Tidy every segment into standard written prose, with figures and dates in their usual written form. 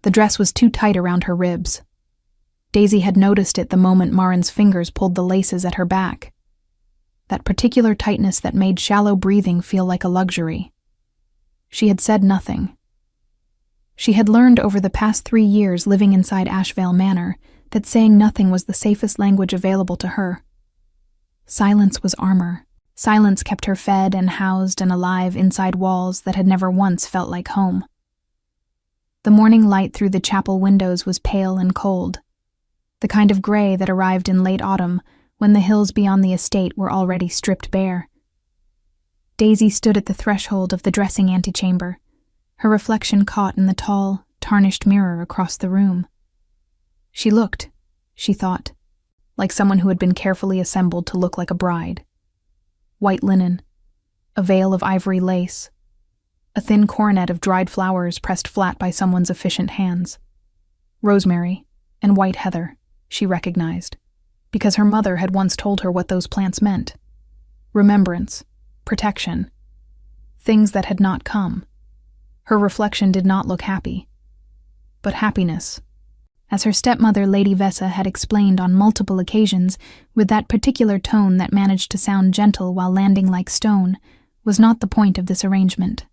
The dress was too tight around her ribs. Daisy had noticed it the moment Marin's fingers pulled the laces at her back. That particular tightness that made shallow breathing feel like a luxury. She had said nothing. She had learned over the past 3 years living inside Ashvale Manor that saying nothing was the safest language available to her. Silence was armor. Silence kept her fed and housed and alive inside walls that had never once felt like home. The morning light through the chapel windows was pale and cold, the kind of gray that arrived in late autumn when the hills beyond the estate were already stripped bare. Daisy stood at the threshold of the dressing antechamber, her reflection caught in the tall, tarnished mirror across the room. She looked, she thought, like someone who had been carefully assembled to look like a bride. White linen, a veil of ivory lace, a thin coronet of dried flowers pressed flat by someone's efficient hands. Rosemary and white heather, she recognized, because her mother had once told her what those plants meant. Remembrance, protection, things that had not come. Her reflection did not look happy, but happiness. As her stepmother, Lady Vessa, had explained on multiple occasions, with that particular tone that managed to sound gentle while landing like stone, was not the point of this arrangement.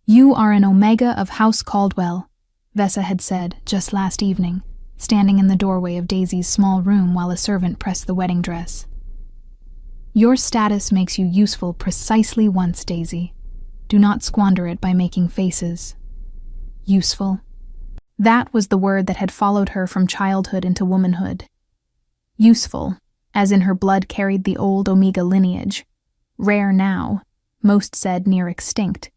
"You are an Omega of House Caldwell," Vessa had said just last evening, standing in the doorway of Daisy's small room while a servant pressed the wedding dress. "Your status makes you useful precisely once, Daisy. Do not squander it by making faces." Useful. That was the word that had followed her from childhood into womanhood. Useful, as in her blood carried the old Omega lineage, rare now, most said near extinct,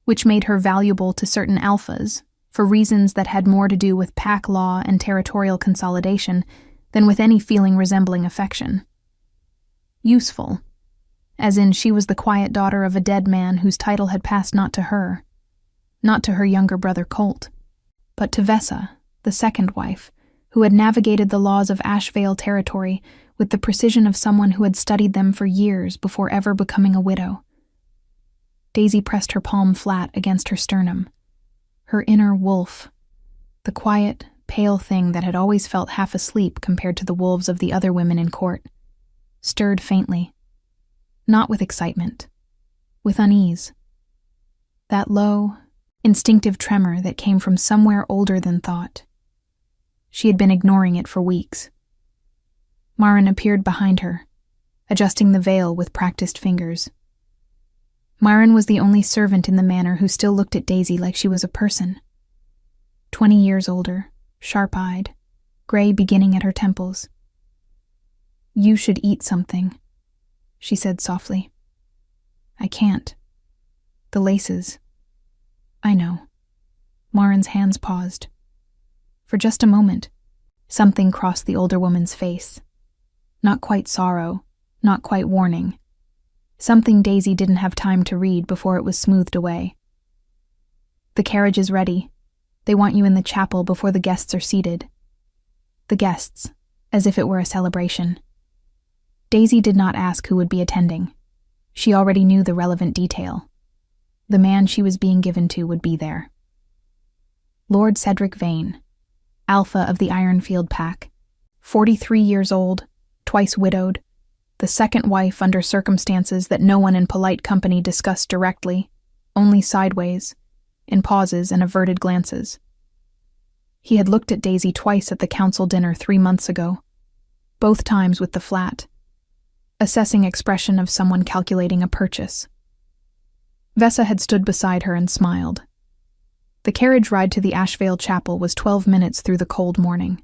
which made her valuable to certain alphas, for reasons that had more to do with pack law and territorial consolidation than with any feeling resembling affection. Useful, as in she was the quiet daughter of a dead man whose title had passed not to her younger brother Colt, but to Vessa, the second wife, who had navigated the laws of Ashvale territory with the precision of someone who had studied them for years before ever becoming a widow. Daisy pressed her palm flat against her sternum. Her inner wolf, the quiet, pale thing that had always felt half asleep compared to the wolves of the other women in court, stirred faintly. Not with excitement, with unease. That low, instinctive tremor that came from somewhere older than thought. She had been ignoring it for weeks. Marin appeared behind her, adjusting the veil with practiced fingers. Marin was the only servant in the manor who still looked at Daisy like she was a person. 20 years older, sharp-eyed, gray beginning at her temples. "You should eat something," she said softly. "I can't. The laces." "I know." Marin's hands paused. For just a moment, something crossed the older woman's face. Not quite sorrow, not quite warning. Something Daisy didn't have time to read before it was smoothed away. "The carriage is ready. They want you in the chapel before the guests are seated." The guests, as if it were a celebration. Daisy did not ask who would be attending. She already knew the relevant detail. The man she was being given to would be there. Lord Cedric Vane, alpha of the Ironfield pack, 43 years old, twice widowed, the second wife under circumstances that no one in polite company discussed directly, only sideways, in pauses and averted glances. He had looked at Daisy twice at the council dinner 3 months ago, both times with the flat, assessing expression of someone calculating a purchase. Vessa had stood beside her and smiled. The carriage ride to the Ashvale Chapel was 12 minutes through the cold morning.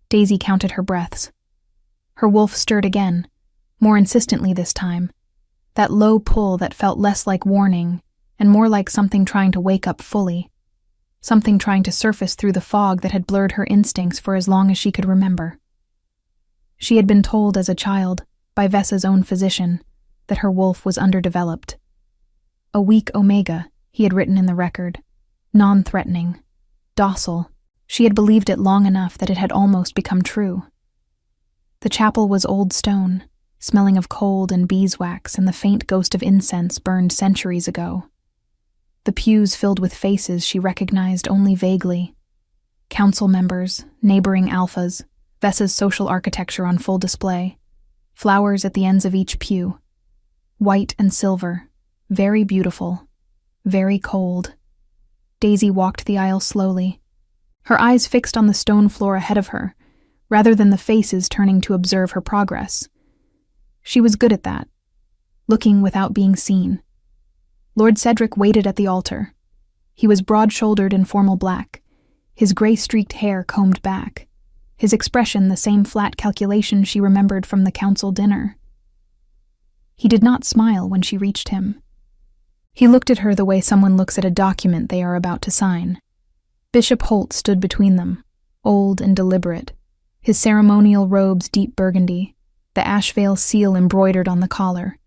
Daisy counted her breaths. Her wolf stirred again, more insistently this time, that low pull that felt less like warning and more like something trying to wake up fully, something trying to surface through the fog that had blurred her instincts for as long as she could remember. She had been told as a child, by Vessa's own physician, that her wolf was underdeveloped. A weak Omega, he had written in the record, non-threatening, docile. She had believed it long enough that it had almost become true. The chapel was old stone, smelling of cold and beeswax and the faint ghost of incense burned centuries ago. the pews filled with faces she recognized only vaguely. Council members, neighboring alphas, Vessa's social architecture on full display, flowers at the ends of each pew. White and silver, very beautiful, very cold. Daisy walked the aisle slowly, her eyes fixed on the stone floor ahead of her, rather than the faces turning to observe her progress. She was good at that, looking without being seen. Lord Cedric waited at the altar. He was broad-shouldered in formal black, his gray-streaked hair combed back, his expression the same flat calculation she remembered from the council dinner. He did not smile when she reached him. He looked at her the way someone looks at a document they are about to sign. Bishop Holt stood between them, old and deliberate, his ceremonial robes deep burgundy, the Ashvale seal embroidered on the collar.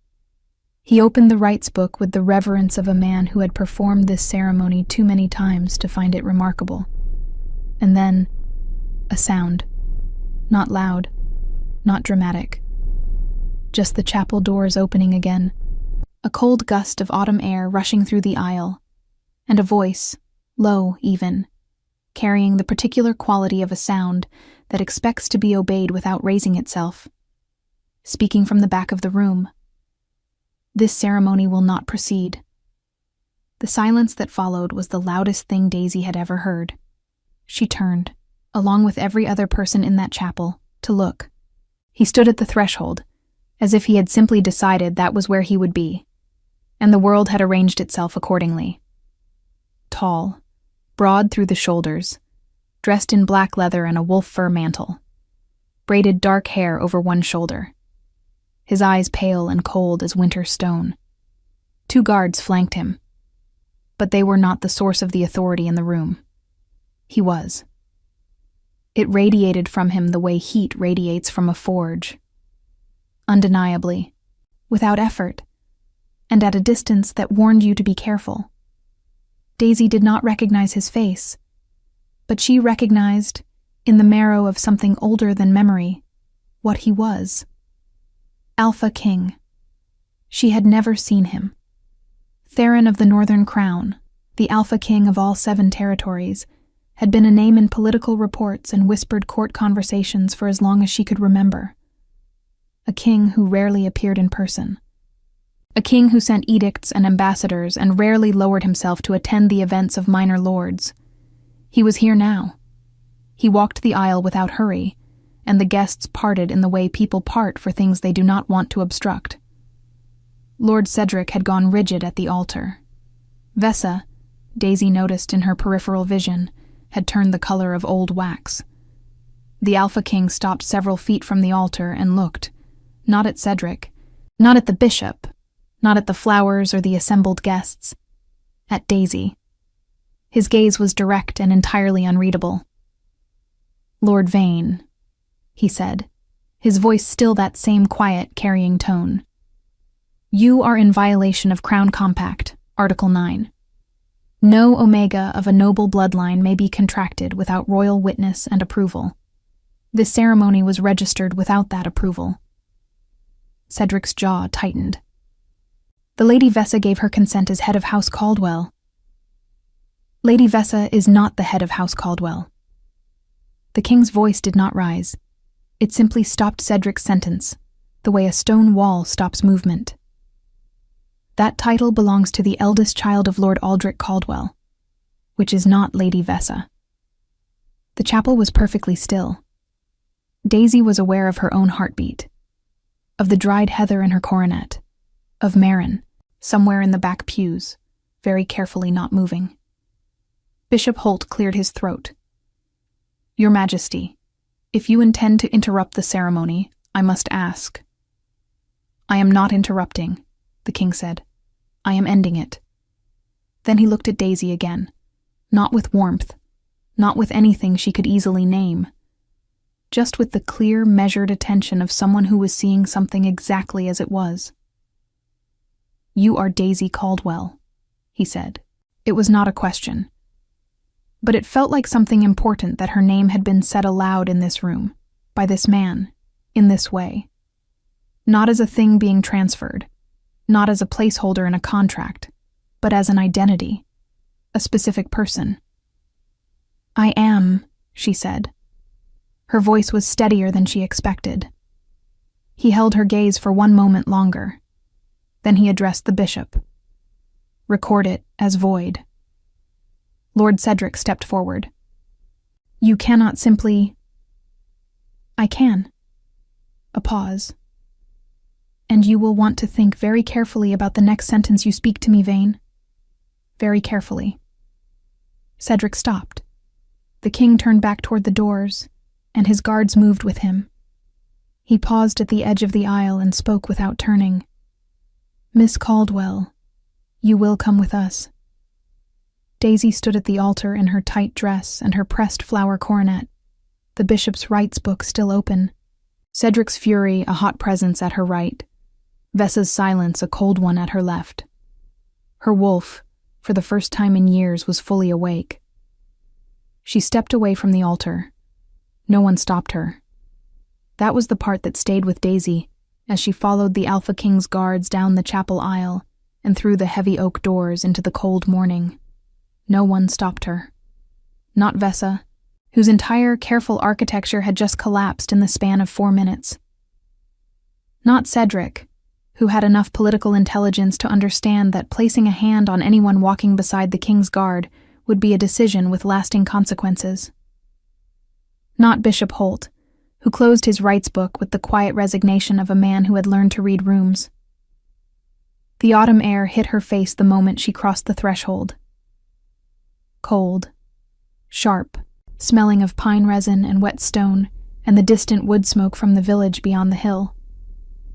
He opened the rites book with the reverence of a man who had performed this ceremony too many times to find it remarkable. And then, a sound. Not loud, not dramatic. Just the chapel doors opening again, a cold gust of autumn air rushing through the aisle, and a voice, low even, carrying the particular quality of a sound that expects to be obeyed without raising itself, speaking from the back of the room. This ceremony will not proceed. The silence that followed was the loudest thing Daisy had ever heard. She turned, along with every other person in that chapel, to look. He stood at the threshold, as if he had simply decided that was where he would be, and the world had arranged itself accordingly. Tall, broad through the shoulders, dressed in black leather and a wolf fur mantle, braided dark hair over one shoulder, his eyes pale and cold as winter stone. 2 guards flanked him, but they were not the source of the authority in the room. He was. It radiated from him the way heat radiates from a forge. Undeniably, without effort, and at a distance that warned you to be careful. Daisy did not recognize his face, but she recognized, in the marrow of something older than memory, what he was. Alpha King. She had never seen him. Theron of the Northern Crown, the Alpha King of all 7 territories, had been a name in political reports and whispered court conversations for as long as she could remember. A king who rarely appeared in person. A king who sent edicts and ambassadors and rarely lowered himself to attend the events of minor lords. He was here now. He walked the aisle without hurry, and the guests parted in the way people part for things they do not want to obstruct. Lord Cedric had gone rigid at the altar. Vessa, Daisy noticed in her peripheral vision, had turned the color of old wax. The Alpha King stopped several feet from the altar and looked, not at Cedric, not at the bishop, not at the flowers or the assembled guests, at Daisy. His gaze was direct and entirely unreadable. "Lord Vane," he said, his voice still that same quiet, carrying tone. "You are in violation of Crown Compact, Article 9. No omega of a noble bloodline may be contracted without royal witness and approval. This ceremony was registered without that approval." Cedric's jaw tightened. "The Lady Vessa gave her consent as head of House Caldwell." "Lady Vessa is not the head of House Caldwell." The king's voice did not rise. It simply stopped Cedric's sentence, the way a stone wall stops movement. "That title belongs to the eldest child of Lord Aldrich Caldwell, which is not Lady Vessa." The chapel was perfectly still. Daisy was aware of her own heartbeat, of the dried heather in her coronet, of Marin, somewhere in the back pews, very carefully not moving. Bishop Holt cleared his throat. "Your Majesty, if you intend to interrupt the ceremony, I must ask." "I am not interrupting," the king said. "I am ending it." Then he looked at Daisy again, not with warmth, not with anything she could easily name, just with the clear, measured attention of someone who was seeing something exactly as it was. "You are Daisy Caldwell," he said. It was not a question, but it felt like something important that her name had been said aloud in this room, by this man, in this way. Not as a thing being transferred, not as a placeholder in a contract, but as an identity, a specific person. "I am," she said. Her voice was steadier than she expected. He held her gaze for one moment longer. Then he addressed the bishop. "Record it as void." Lord Cedric stepped forward. "You cannot simply—" "I can." A pause. "And you will want to think very carefully about the next sentence you speak to me, Vane. Very carefully." Cedric stopped. The king turned back toward the doors, and his guards moved with him. He paused at the edge of the aisle and spoke without turning. "Miss Caldwell, you will come with us." Daisy stood at the altar in her tight dress and her pressed flower coronet, the bishop's rites book still open, Cedric's fury a hot presence at her right, Vessa's silence a cold one at her left. Her wolf, for the first time in years, was fully awake. She stepped away from the altar. No one stopped her. That was the part that stayed with Daisy as she followed the Alpha King's guards down the chapel aisle and through the heavy oak doors into the cold morning. No one stopped her. Not Vessa, whose entire careful architecture had just collapsed in the span of 4 minutes. Not Cedric, who had enough political intelligence to understand that placing a hand on anyone walking beside the king's guard would be a decision with lasting consequences. Not Bishop Holt, who closed his rites book with the quiet resignation of a man who had learned to read rooms. The autumn air hit her face the moment she crossed the threshold. Cold, sharp, smelling of pine resin and wet stone, and the distant wood smoke from the village beyond the hill.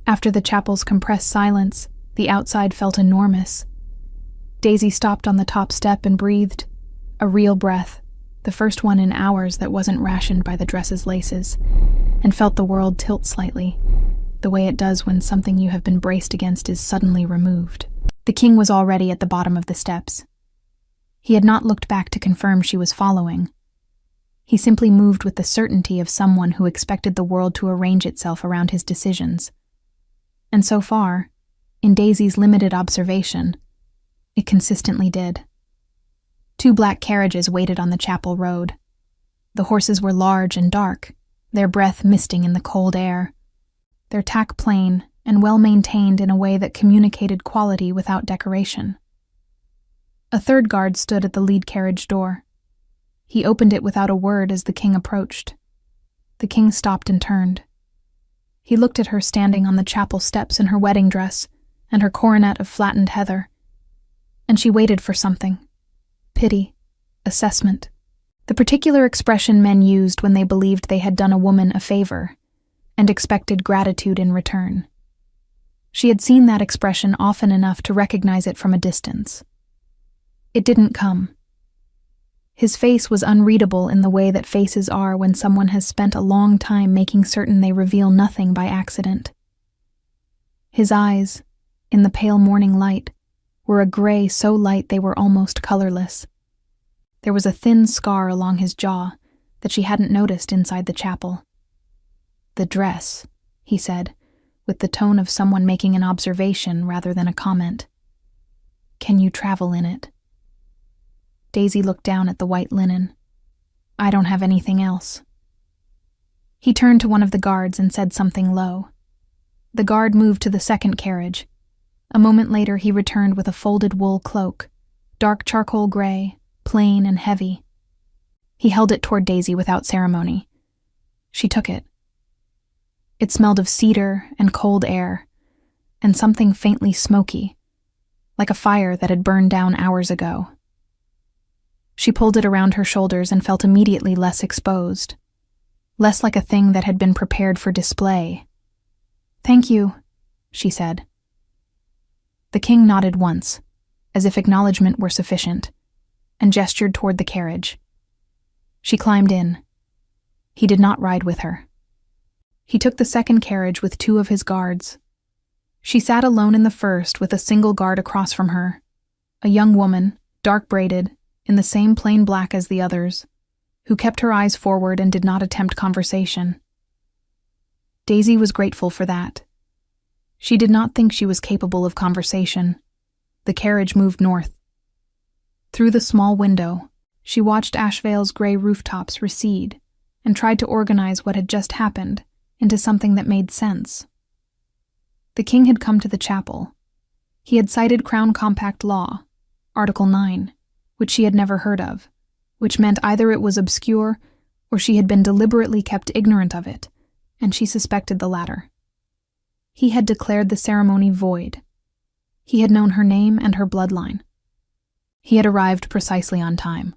After the chapel's compressed silence, the outside felt enormous. Daisy stopped on the top step and breathed, a real breath, the first one in hours that wasn't rationed by the dress's laces, and felt the world tilt slightly, the way it does when something you have been braced against is suddenly removed. The king was already at the bottom of the steps. He had not looked back to confirm she was following. He simply moved with the certainty of someone who expected the world to arrange itself around his decisions. And so far, in Daisy's limited observation, it consistently did. 2 black carriages waited on the chapel road. The horses were large and dark, their breath misting in the cold air, their tack plain and well-maintained in a way that communicated quality without decoration. A 3rd guard stood at the lead carriage door. He opened it without a word as the king approached. The king stopped and turned. He looked at her standing on the chapel steps in her wedding dress and her coronet of flattened heather, and she waited for something. Pity, assessment, the particular expression men used when they believed they had done a woman a favor and expected gratitude in return. She had seen that expression often enough to recognize it from a distance. It didn't come. His face was unreadable in the way that faces are when someone has spent a long time making certain they reveal nothing by accident. His eyes, in the pale morning light, were a gray so light they were almost colorless. There was a thin scar along his jaw that she hadn't noticed inside the chapel. "The dress," he said, with the tone of someone making an observation rather than a comment. "Can you travel in it?" Daisy looked down at the white linen. "I don't have anything else." He turned to one of the guards and said something low. The guard moved to the 2nd carriage. A moment later he returned with a folded wool cloak, dark charcoal gray, plain and heavy. He held it toward Daisy without ceremony. She took it. It smelled of cedar and cold air, and something faintly smoky, like a fire that had burned down hours ago. She pulled it around her shoulders and felt immediately less exposed, less like a thing that had been prepared for display. "Thank you," she said. The king nodded once, as if acknowledgement were sufficient, and gestured toward the carriage. She climbed in. He did not ride with her. He took the 2nd carriage with 2 of his guards. She sat alone in the 1st with a single guard across from her, a young woman, dark-braided, in the same plain black as the others, who kept her eyes forward and did not attempt conversation. Daisy was grateful for that. She did not think she was capable of conversation. The carriage moved north. Through the small window, she watched Ashvale's gray rooftops recede and tried to organize what had just happened into something that made sense. The king had come to the chapel. He had cited Crown Compact Law, Article 9, which she had never heard of, which meant either it was obscure or she had been deliberately kept ignorant of it, and she suspected the latter. He had declared the ceremony void. He had known her name and her bloodline. He had arrived precisely on time.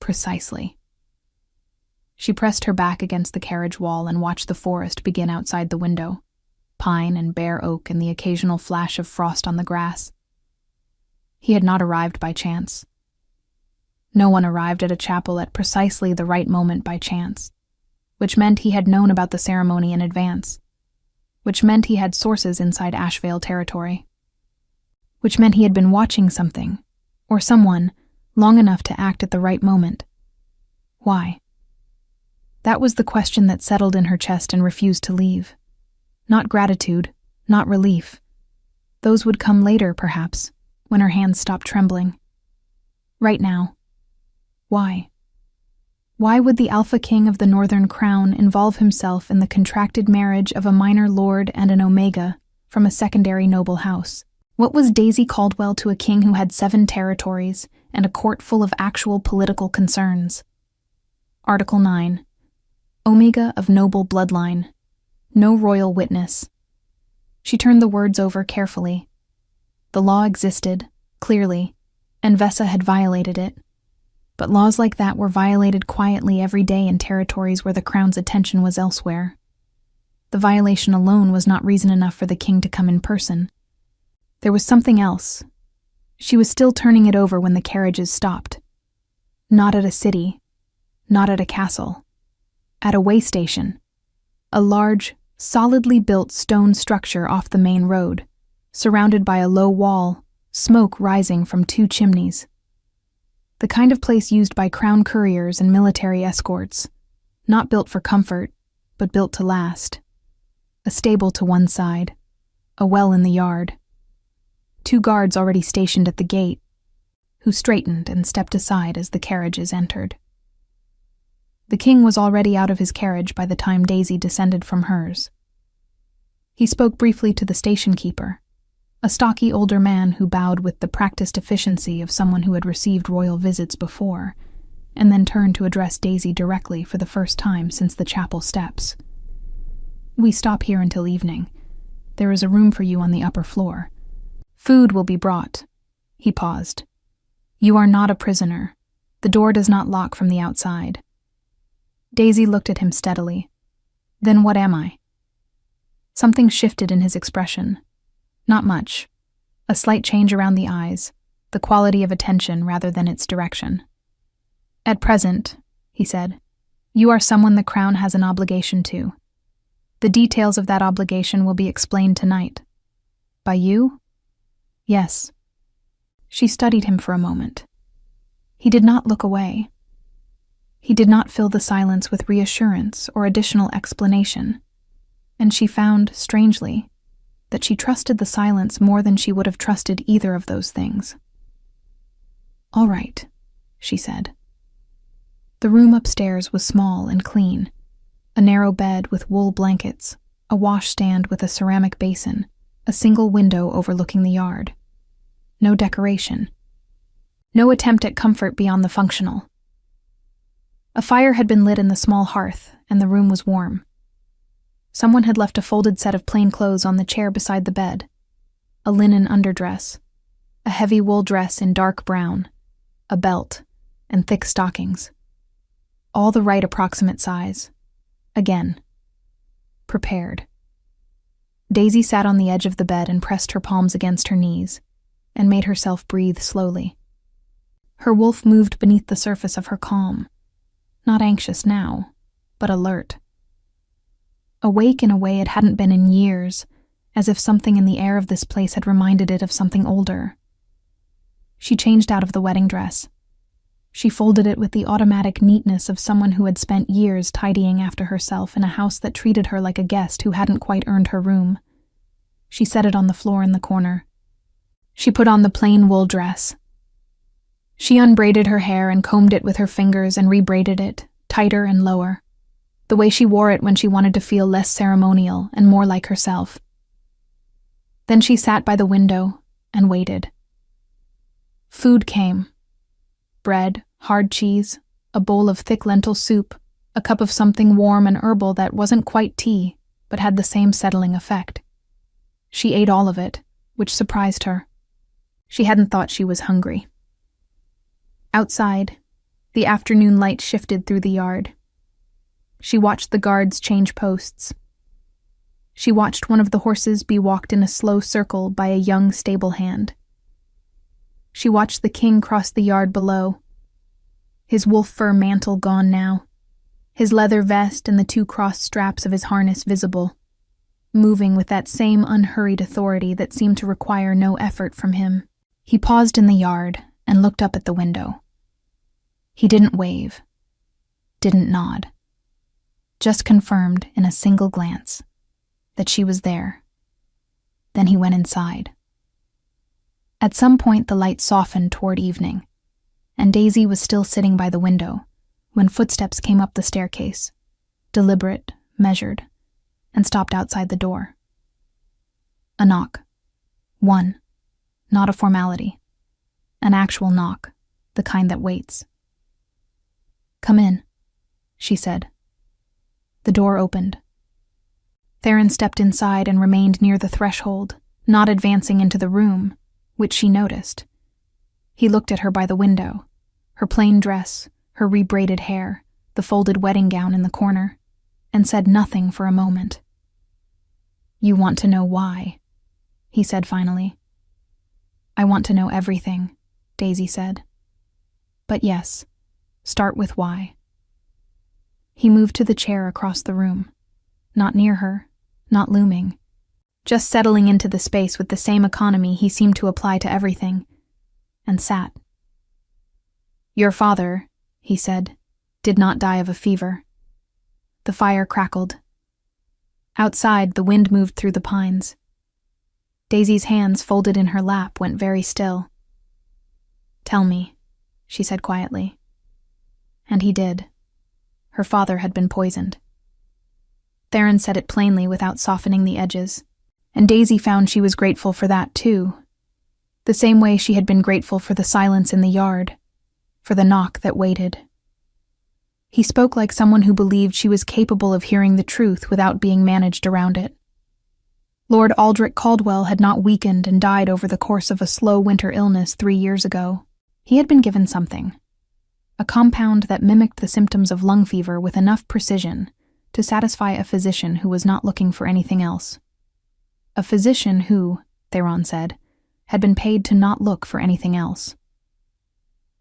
Precisely. She pressed her back against the carriage wall and watched the forest begin outside the window, pine and bare oak and the occasional flash of frost on the grass. He had not arrived by chance. No one arrived at a chapel at precisely the right moment by chance, which meant he had known about the ceremony in advance, which meant he had sources inside Ashvale territory, which meant he had been watching something, or someone, long enough to act at the right moment. Why? That was the question that settled in her chest and refused to leave. Not gratitude, not relief. Those would come later, perhaps, when her hands stopped trembling. Right now. Why? Why would the Alpha King of the Northern Crown involve himself in the contracted marriage of a minor lord and an Omega from a secondary noble house? What was Daisy Caldwell to a king who had 7 territories and a court full of actual political concerns? Article 9. Omega of noble bloodline. No royal witness. She turned the words over carefully. The law existed, clearly, and Vesa had violated it. But laws like that were violated quietly every day in territories where the crown's attention was elsewhere. The violation alone was not reason enough for the king to come in person. There was something else. She was still turning it over when the carriages stopped. Not at a city, not at a castle. At a way station. A large, solidly built stone structure off the main road, surrounded by a low wall, smoke rising from 2 chimneys. The kind of place used by crown couriers and military escorts, not built for comfort, but built to last. A stable to one side, a well in the yard. 2 guards already stationed at the gate, who straightened and stepped aside as the carriages entered. The king was already out of his carriage by the time Daisy descended from hers. He spoke briefly to the station keeper, a stocky older man who bowed with the practiced efficiency of someone who had received royal visits before, and then turned to address Daisy directly for the first time since the chapel steps. "We stop here until evening. There is a room for you on the upper floor. Food will be brought." He paused. "You are not a prisoner. The door does not lock from the outside." Daisy looked at him steadily. "Then what am I?" Something shifted in his expression. Not much. A slight change around the eyes, the quality of attention rather than its direction. "At present," he said, "you are someone the crown has an obligation to. The details of that obligation will be explained tonight." "By you?" "Yes." She studied him for a moment. He did not look away. He did not fill the silence with reassurance or additional explanation, and she found, strangely, that she trusted the silence more than she would have trusted either of those things. "All right," she said. The room upstairs was small and clean. A narrow bed with wool blankets, a washstand with a ceramic basin, a single window overlooking the yard. No decoration. No attempt at comfort beyond the functional. A fire had been lit in the small hearth, and the room was warm. Someone had left a folded set of plain clothes on the chair beside the bed. A linen underdress, a heavy wool dress in dark brown, a belt, and thick stockings. All the right approximate size. Again. Prepared. Daisy sat on the edge of the bed and pressed her palms against her knees, and made herself breathe slowly. Her wolf moved beneath the surface of her calm. Not anxious now, but alert. Awake in a way it hadn't been in years, as if something in the air of this place had reminded it of something older. She changed out of the wedding dress. She folded it with the automatic neatness of someone who had spent years tidying after herself in a house that treated her like a guest who hadn't quite earned her room. She set it on the floor in the corner. She put on the plain wool dress. She unbraided her hair and combed it with her fingers and rebraided it, tighter and lower, the way she wore it when she wanted to feel less ceremonial and more like herself. Then she sat by the window and waited. Food came. Bread, hard cheese, a bowl of thick lentil soup, a cup of something warm and herbal that wasn't quite tea, but had the same settling effect. She ate all of it, which surprised her. She hadn't thought she was hungry. Outside, the afternoon light shifted through the yard. She watched the guards change posts. She watched one of the horses be walked in a slow circle by a young stable hand. She watched the king cross the yard below, his wolf fur mantle gone now, his leather vest and the two crossed straps of his harness visible, moving with that same unhurried authority that seemed to require no effort from him. He paused in the yard and looked up at the window. He didn't wave, didn't nod, just confirmed in a single glance that she was there. Then he went inside. At some point the light softened toward evening, and Daisy was still sitting by the window when footsteps came up the staircase, deliberate, measured, and stopped outside the door. A knock. One. Not a formality. An actual knock, the kind that waits. "Come in," she said. The door opened. Theron stepped inside and remained near the threshold, not advancing into the room, which she noticed. He looked at her by the window, her plain dress, her rebraided hair, the folded wedding gown in the corner, and said nothing for a moment. "You want to know why," he said finally. "I want to know everything," Daisy said. "But yes, start with why." He moved to the chair across the room, not near her, not looming, just settling into the space with the same economy he seemed to apply to everything, and sat. "Your father," he said, "did not die of a fever." The fire crackled. Outside, the wind moved through the pines. Daisy's hands folded in her lap went very still. "Tell me," she said quietly. And he did. Her father had been poisoned. Theron said it plainly without softening the edges, and Daisy found she was grateful for that too, the same way she had been grateful for the silence in the yard, for the knock that waited. He spoke like someone who believed she was capable of hearing the truth without being managed around it. Lord Aldrich Caldwell had not weakened and died over the course of a slow winter illness 3 years ago. He had been given something, a compound that mimicked the symptoms of lung fever with enough precision to satisfy a physician who was not looking for anything else. A physician who, Theron said, had been paid to not look for anything else.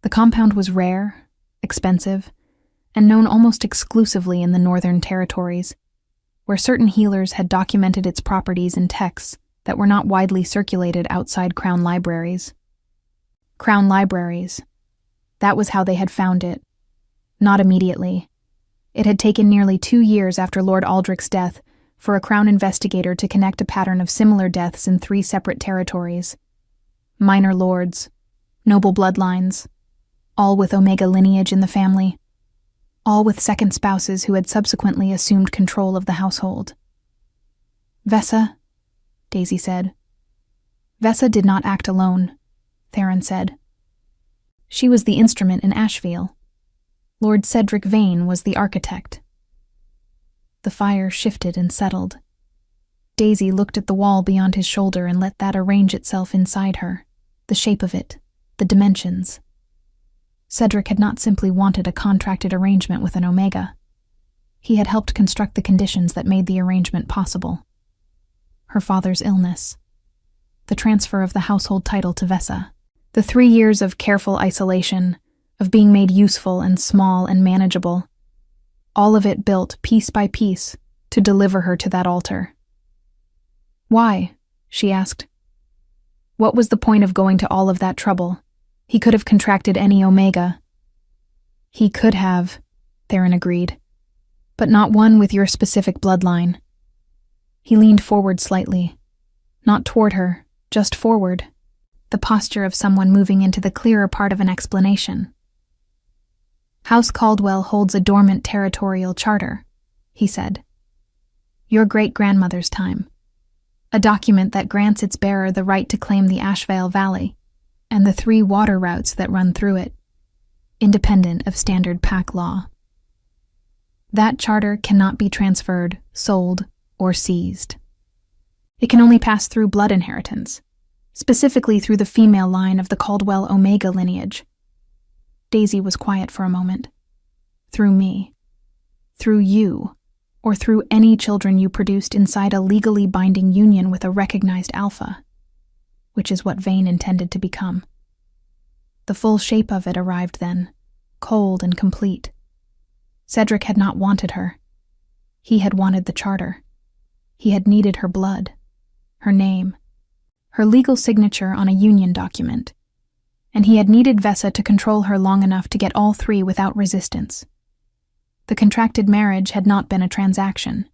The compound was rare, expensive, and known almost exclusively in the Northern Territories, where certain healers had documented its properties in texts that were not widely circulated outside Crown libraries. Crown libraries. That was how they had found it. Not immediately. It had taken nearly 2 years after Lord Aldrich's death for a Crown investigator to connect a pattern of similar deaths in 3 separate territories. Minor lords, noble bloodlines, all with Omega lineage in the family, all with second spouses who had subsequently assumed control of the household. "Vessa," Daisy said. "Vessa did not act alone," Theron said. "She was the instrument in Asheville. Lord Cedric Vane was the architect." The fire shifted and settled. Daisy looked at the wall beyond his shoulder and let that arrange itself inside her, the shape of it, the dimensions. Cedric had not simply wanted a contracted arrangement with an Omega. He had helped construct the conditions that made the arrangement possible. Her father's illness, the transfer of the household title to Vessa, the 3 years of careful isolation, of being made useful and small and manageable, all of it built piece by piece to deliver her to that altar. "Why?" she asked. "What was the point of going to all of that trouble? He could have contracted any Omega." "He could have," Theron agreed, "but not one with your specific bloodline." He leaned forward slightly. Not toward her, just forward. the posture of someone moving into the clearer part of an explanation. House Caldwell holds a dormant territorial charter, he said. Your great-grandmother's time. A document that grants its bearer the right to claim the Ashevale Valley and the 3 water routes that run through it, independent of standard pack law. That charter cannot be transferred, sold, or seized. It can only pass through blood inheritance, specifically through the female line of the Caldwell Omega lineage. Daisy was quiet for a moment. Through me. Through you. Or through any children you produced inside a legally binding union with a recognized alpha, which is what Vane intended to become. The full shape of it arrived then, cold and complete. Cedric had not wanted her. He had wanted the charter. He had needed her blood, her name, her legal signature on a union document, and he had needed Vesa to control her long enough to get all 3 without resistance. The contracted marriage had not been a transaction.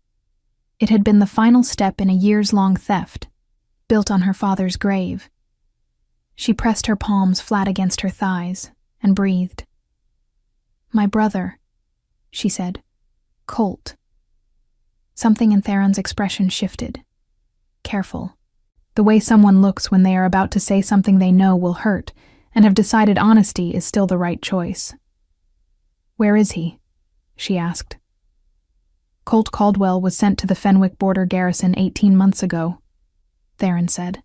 It had been the final step in a years-long theft, built on her father's grave. She pressed her palms flat against her thighs and breathed. My brother, she said. Colt. Something in Theron's expression shifted. Careful. The way someone looks when they are about to say something they know will hurt, and have decided honesty is still the right choice. Where is he? She asked. Colt Caldwell was sent to the Fenwick border garrison 18 months ago, Theron said.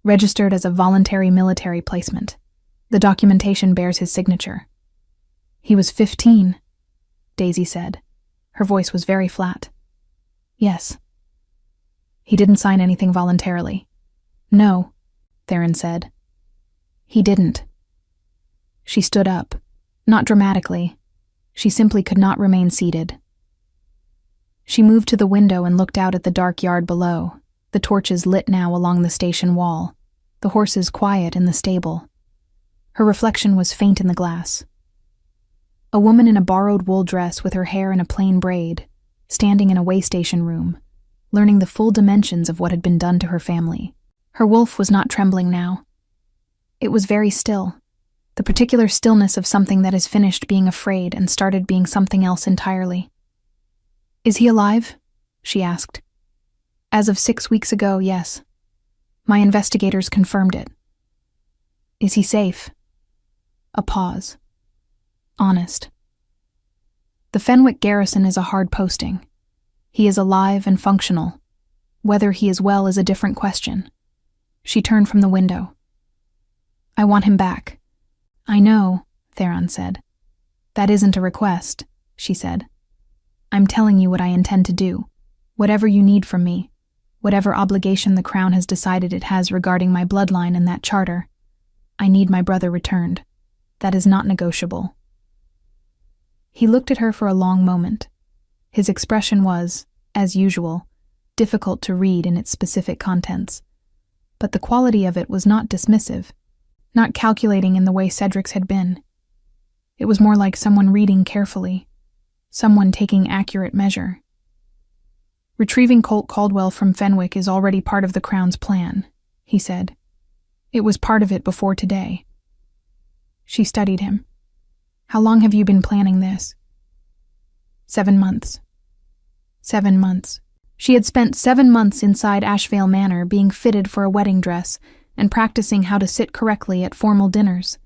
Registered as a voluntary military placement. The documentation bears his signature. He was 15, Daisy said. Her voice was very flat. Yes. He didn't sign anything voluntarily. No, Theron said. He didn't. She stood up, not dramatically. She simply could not remain seated. She moved to the window and looked out at the dark yard below, the torches lit now along the station wall, the horses quiet in the stable. Her reflection was faint in the glass. A woman in a borrowed wool dress with her hair in a plain braid, standing in a waystation room, learning the full dimensions of what had been done to her family. Her wolf was not trembling now. It was very still, the particular stillness of something that has finished being afraid and started being something else entirely. Is he alive? She asked. As of 6 weeks ago, yes. My investigators confirmed it. Is he safe? A pause. Honest. The Fenwick garrison is a hard posting. He is alive and functional. Whether he is well is a different question. She turned from the window. I want him back. I know, Theron said. That isn't a request, she said. I'm telling you what I intend to do. Whatever you need from me, whatever obligation the Crown has decided it has regarding my bloodline and that charter, I need my brother returned. That is not negotiable. He looked at her for a long moment. His expression was, as usual, difficult to read in its specific contents, but the quality of it was not dismissive, not calculating in the way Cedric's had been. It was more like someone reading carefully, someone taking accurate measure. Retrieving Colt Caldwell from Fenwick is already part of the Crown's plan, he said. It was part of it before today. She studied him. How long have you been planning this? 7 months. 7 months. She had spent 7 months inside Ashevale Manor being fitted for a wedding dress and practicing how to sit correctly at formal dinners.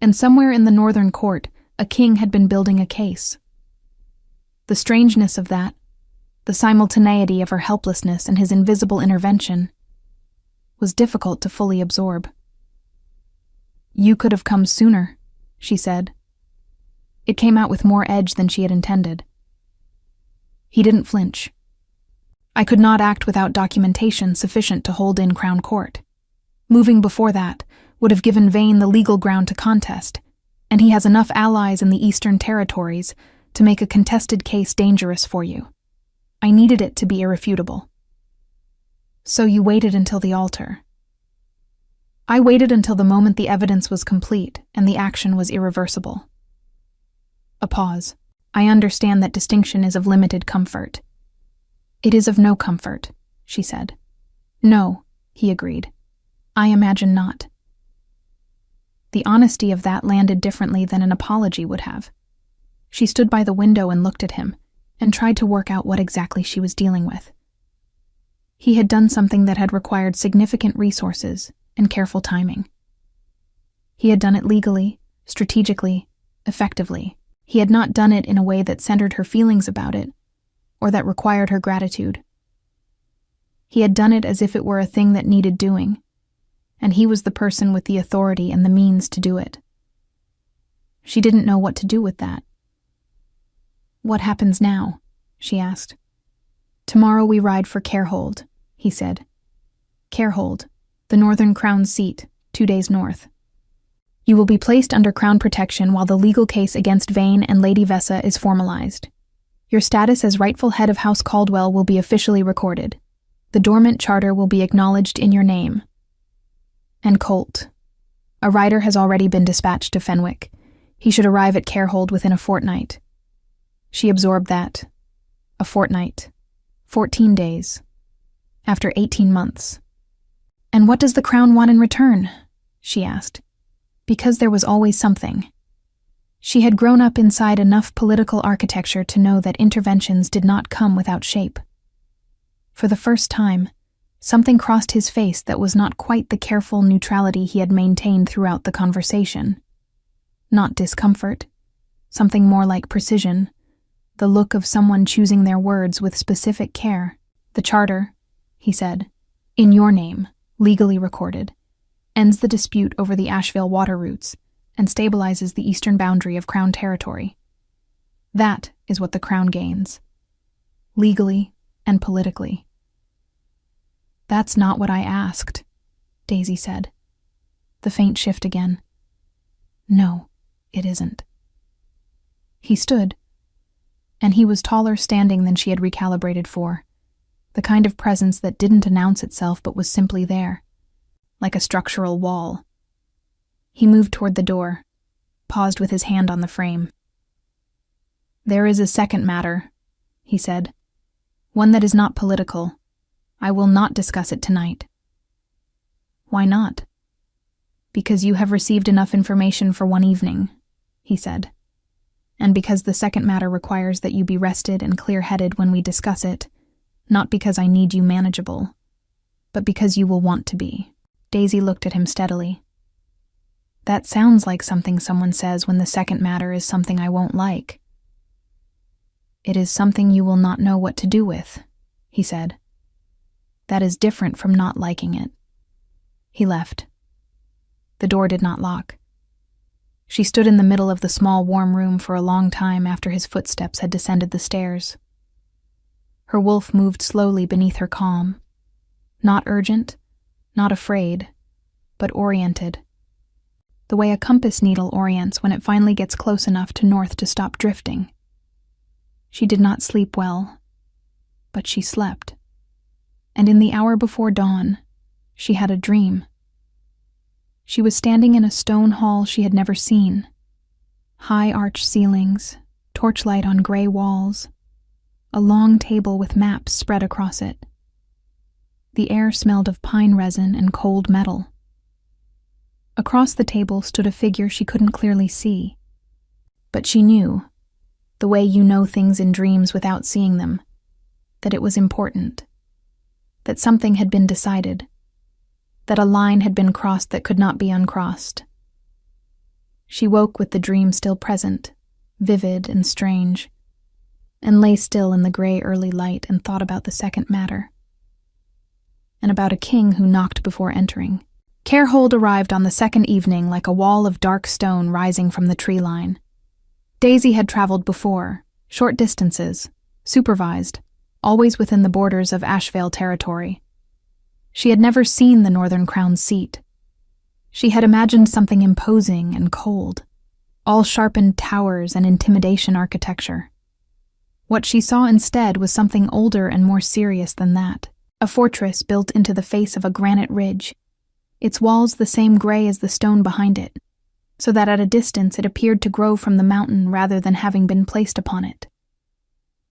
And somewhere in the northern court, a king had been building a case. The strangeness of that, the simultaneity of her helplessness and his invisible intervention, was difficult to fully absorb. You could have come sooner, she said. It came out with more edge than she had intended. He didn't flinch. I could not act without documentation sufficient to hold in Crown Court. Moving before that would have given Vane the legal ground to contest, and he has enough allies in the Eastern Territories to make a contested case dangerous for you. I needed it to be irrefutable. So you waited until the altar. I waited until the moment the evidence was complete and the action was irreversible. A pause. I understand that distinction is of limited comfort. It is of no comfort, she said. No, he agreed. I imagine not. The honesty of that landed differently than an apology would have. She stood by the window and looked at him, and tried to work out what exactly she was dealing with. He had done something that had required significant resources and careful timing. He had done it legally, strategically, effectively. He had not done it in a way that centered her feelings about it, or that required her gratitude. He had done it as if it were a thing that needed doing, and he was the person with the authority and the means to do it. She didn't know what to do with that. "What happens now?" she asked. "Tomorrow we ride for Carehold," he said. "Carehold, the Northern Crown's seat, 2 days north. You will be placed under Crown protection while the legal case against Vane and Lady Vessa is formalized. Your status as rightful head of House Caldwell will be officially recorded. The dormant charter will be acknowledged in your name. And Colt. A rider has already been dispatched to Fenwick. He should arrive at Carehold within a fortnight." She absorbed that. A fortnight. 14 days. After 18 months. "And what does the Crown want in return?" she asked. Because there was always something. She had grown up inside enough political architecture to know that interventions did not come without shape. For the first time, something crossed his face that was not quite the careful neutrality he had maintained throughout the conversation. Not discomfort, something more like precision, the look of someone choosing their words with specific care. "The charter," he said, "in your name, legally recorded, ends the dispute over the Asheville water routes and stabilizes the eastern boundary of Crown territory. That is what the Crown gains, legally and politically." "That's not what I asked," Daisy said. The faint shift again. "No, it isn't." He stood, and he was taller standing than she had recalibrated for, the kind of presence that didn't announce itself but was simply there, like a structural wall. He moved toward the door, paused with his hand on the frame. "There is a second matter," he said, "one that is not political. I will not discuss it tonight." "Why not?" "Because you have received enough information for one evening," he said. "And because the second matter requires that you be rested and clear-headed when we discuss it, not because I need you manageable, but because you will want to be." Daisy looked at him steadily. "That sounds like something someone says when the second matter is something I won't like." "It is something you will not know what to do with," he said. "That is different from not liking it." He left. The door did not lock. She stood in the middle of the small warm room for a long time after his footsteps had descended the stairs. Her wolf moved slowly beneath her calm. Not urgent, not afraid, but oriented. The way a compass needle orients when it finally gets close enough to north to stop drifting. She did not sleep well, but she slept. And in the hour before dawn, she had a dream. She was standing in a stone hall she had never seen. High arched ceilings, torchlight on gray walls, a long table with maps spread across it. The air smelled of pine resin and cold metal. Across the table stood a figure she couldn't clearly see. But she knew, the way you know things in dreams without seeing them, that it was important. That something had been decided, that a line had been crossed that could not be uncrossed. She woke with the dream still present, vivid and strange, and lay still in the gray early light and thought about the second matter, and about a king who knocked before entering. Carehold arrived on the second evening like a wall of dark stone rising from the tree line. Daisy had traveled before, short distances, supervised, always within the borders of Asheville territory. She had never seen the Northern Crown's seat. She had imagined something imposing and cold, all sharpened towers and intimidation architecture. What she saw instead was something older and more serious than that, a fortress built into the face of a granite ridge, its walls the same gray as the stone behind it, so that at a distance it appeared to grow from the mountain rather than having been placed upon it.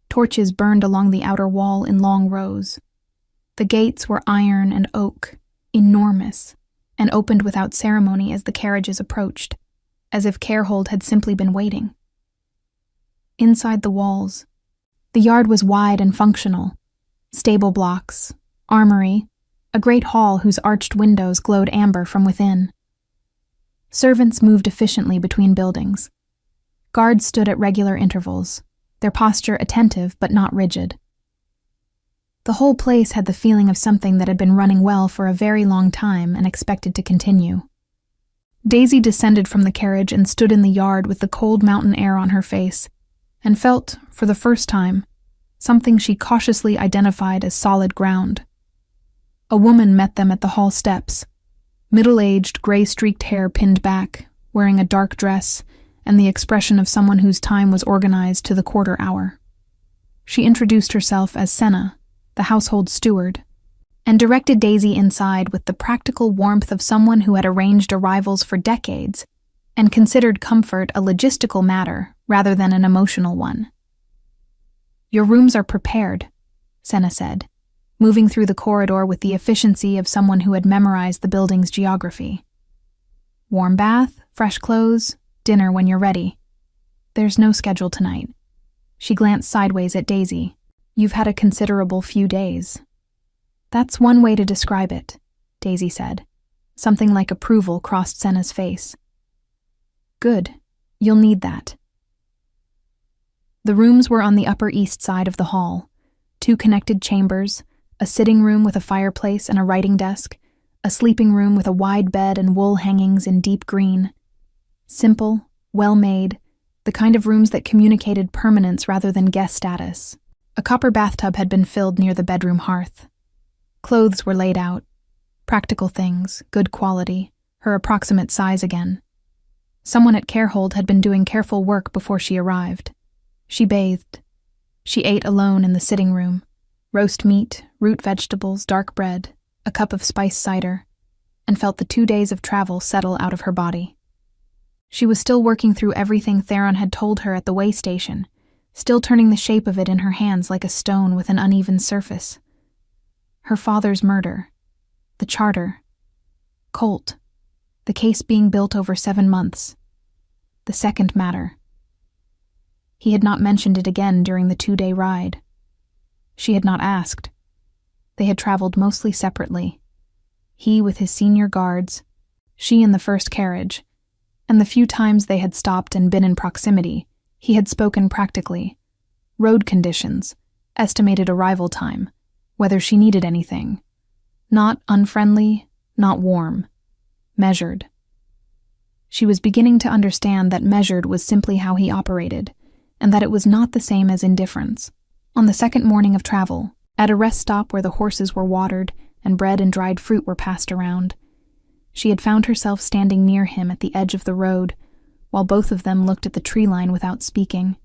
Torches burned along the outer wall in long rows. The gates were iron and oak, enormous, and opened without ceremony as the carriages approached, as if Carehold had simply been waiting. Inside the walls, the yard was wide and functional. Stable blocks, armory, a great hall whose arched windows glowed amber from within. Servants moved efficiently between buildings. Guards stood at regular intervals, their posture attentive but not rigid. The whole place had the feeling of something that had been running well for a very long time and expected to continue. Daisy descended from the carriage and stood in the yard with the cold mountain air on her face, and felt, for the first time, something she cautiously identified as solid ground. A woman met them at the hall steps, middle-aged, gray-streaked hair pinned back, wearing a dark dress, and the expression of someone whose time was organized to the quarter hour. She introduced herself as Senna, the household steward, and directed Daisy inside with the practical warmth of someone who had arranged arrivals for decades and considered comfort a logistical matter rather than an emotional one. "Your rooms are prepared," Senna said, moving through the corridor with the efficiency of someone who had memorized the building's geography. "Warm bath, fresh clothes, dinner when you're ready. There's no schedule tonight." She glanced sideways at Daisy. "You've had a considerable few days." "That's one way to describe it," Daisy said. Something like approval crossed Senna's face. "Good. You'll need that." The rooms were on the upper east side of the hall. 2 connected chambers, a sitting room with a fireplace and a writing desk, a sleeping room with a wide bed and wool hangings in deep green. Simple, well-made, the kind of rooms that communicated permanence rather than guest status. A copper bathtub had been filled near the bedroom hearth. Clothes were laid out. Practical things, good quality, her approximate size again. Someone at Carehold had been doing careful work before she arrived. She bathed. She ate alone in the sitting room. Roast meat, root vegetables, dark bread, a cup of spiced cider, and felt the 2 days of travel settle out of her body. She was still working through everything Theron had told her at the way station, still turning the shape of it in her hands like a stone with an uneven surface. Her father's murder, the charter, Colt, the case being built over 7 months, the second matter. He had not mentioned it again during the 2-day ride. She had not asked. They had traveled mostly separately. He with his senior guards, she in the first carriage, and the few times they had stopped and been in proximity, he had spoken practically. Road conditions, estimated arrival time, whether she needed anything. Not unfriendly, not warm. Measured. She was beginning to understand that measured was simply how he operated, and that it was not the same as indifference. On the second morning of travel, at a rest stop where the horses were watered and bread and dried fruit were passed around, she had found herself standing near him at the edge of the road, while both of them looked at the tree line without speaking.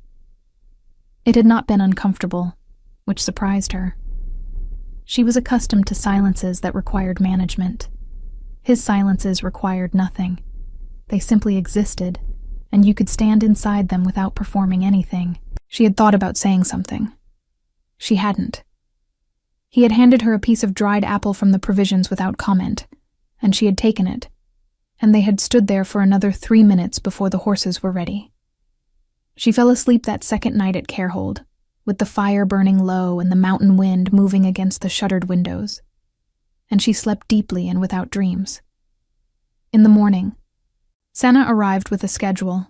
It had not been uncomfortable, which surprised her. She was accustomed to silences that required management. His silences required nothing. They simply existed, and you could stand inside them without performing anything. She had thought about saying something. She hadn't. He had handed her a piece of dried apple from the provisions without comment, and she had taken it, and they had stood there for another 3 minutes before the horses were ready. She fell asleep that second night at Carehold, with the fire burning low and the mountain wind moving against the shuttered windows, and she slept deeply and without dreams. In the morning, Senna arrived with a schedule.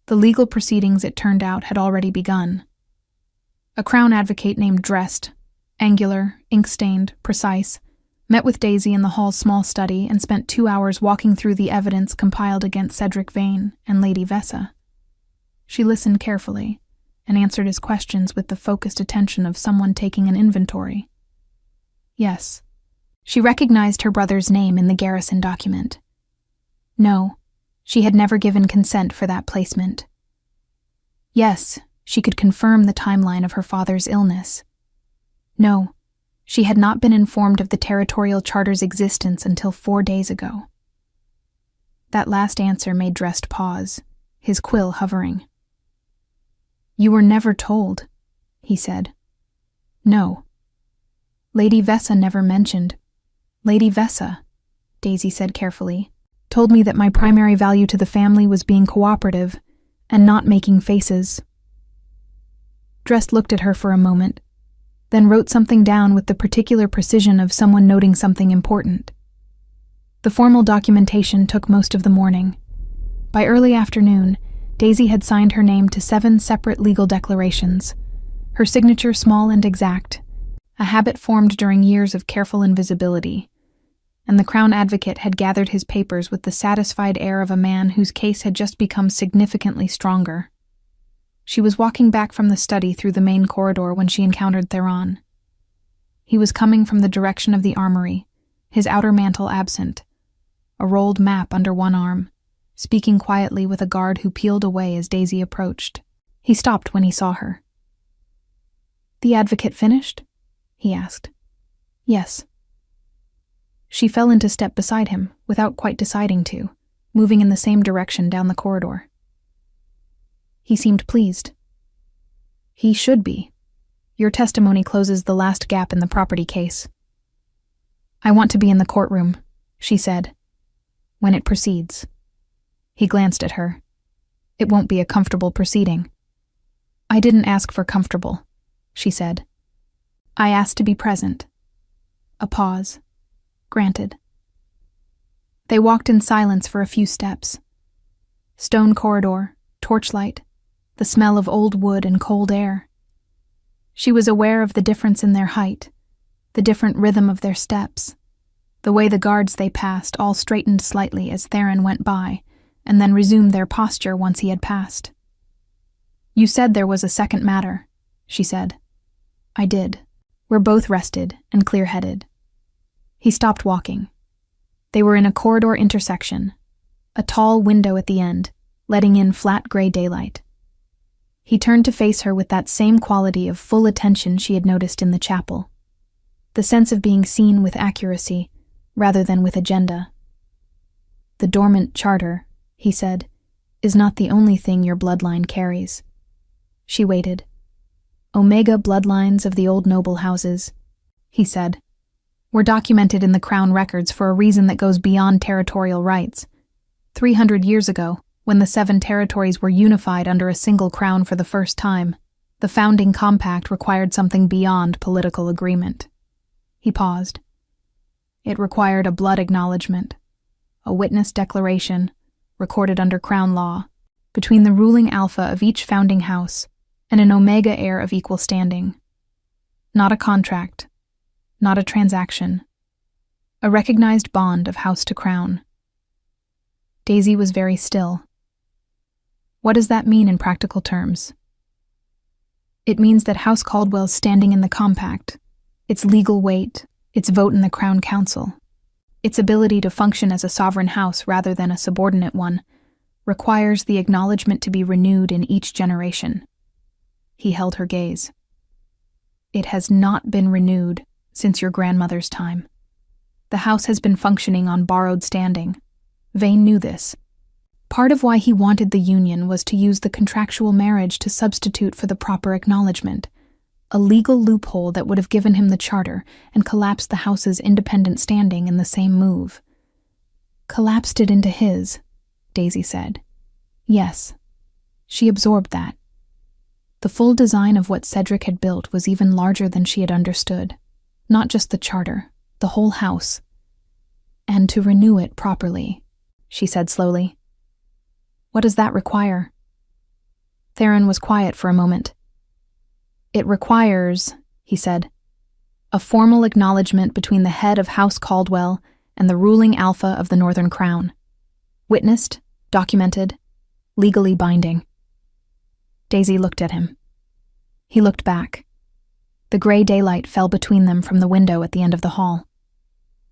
The legal proceedings, it turned out, had already begun. A Crown advocate named Drest, angular, ink-stained, precise, met with Daisy in the hall's small study and spent 2 hours walking through the evidence compiled against Cedric Vane and Lady Vessa. She listened carefully and answered his questions with the focused attention of someone taking an inventory. Yes, she recognized her brother's name in the garrison document. No, she had never given consent for that placement. Yes, she could confirm the timeline of her father's illness. No, she had not been informed of the territorial charter's existence until 4 days ago. That last answer made Drest pause, his quill hovering. "You were never told," he said. "No. Lady Vessa never mentioned. Lady Vessa, Daisy said carefully. Told me that my primary value to the family was being cooperative and not making faces. Drest looked at her for a moment, then wrote something down with the particular precision of someone noting something important. The formal documentation took most of the morning. By early afternoon, Daisy had signed her name to 7 separate legal declarations, her signature small and exact, a habit formed during years of careful invisibility, and the Crown Advocate had gathered his papers with the satisfied air of a man whose case had just become significantly stronger. She was walking back from the study through the main corridor when she encountered Theron. He was coming from the direction of the armory, his outer mantle absent, a rolled map under one arm, speaking quietly with a guard who peeled away as Daisy approached. He stopped when he saw her. "The Advocate finished?" he asked. "Yes." She fell into step beside him, without quite deciding to, moving in the same direction down the corridor. He seemed pleased. "He should be. Your testimony closes the last gap in the property case." "I want to be in the courtroom," she said, "when it proceeds." He glanced at her. "It won't be a comfortable proceeding." "I didn't ask for comfortable," she said. "I asked to be present." A pause. "Granted." They walked in silence for a few steps. Stone corridor, torchlight, the smell of old wood and cold air. She was aware of the difference in their height, the different rhythm of their steps, the way the guards they passed all straightened slightly as Theron went by, and then resumed their posture once he had passed. "You said there was a second matter," she said. "I did. We're both rested and clear-headed." He stopped walking. They were in a corridor intersection, a tall window at the end, letting in flat gray daylight. He turned to face her with that same quality of full attention she had noticed in the chapel, the sense of being seen with accuracy rather than with agenda. "The dormant charter," he said, "is not the only thing your bloodline carries." She waited. "Omega bloodlines of the old noble houses," he said, "were documented in the Crown records for a reason that goes beyond territorial rights. 300 years ago, when the 7 territories were unified under a single crown for the first time, the founding compact required something beyond political agreement." He paused. It required a blood acknowledgement, a witness declaration, recorded under Crown law, between the ruling alpha of each founding house and an Omega heir of equal standing. Not a contract, not a transaction, a recognized bond of house to crown. Daisy was very still. "What does that mean in practical terms?" "It means that House Caldwell's standing in the compact, its legal weight, its vote in the Crown Council, its ability to function as a sovereign house rather than a subordinate one, requires the acknowledgement to be renewed in each generation." He held her gaze. "It has not been renewed since your grandmother's time. The house has been functioning on borrowed standing. Vane knew this. Part of why he wanted the union was to use the contractual marriage to substitute for the proper acknowledgement, a legal loophole that would have given him the charter and collapsed the house's independent standing in the same move. "Collapsed it into his," Daisy said. "Yes." She absorbed that. The full design of what Cedric had built was even larger than she had understood. Not just the charter, the whole house. "And to renew it properly," she said slowly. "What does that require?" Theron was quiet for a moment. "It requires," he said, "a formal acknowledgement between the head of House Caldwell and the ruling alpha of the Northern Crown. Witnessed, documented, legally binding." Daisy looked at him. He looked back. The gray daylight fell between them from the window at the end of the hall.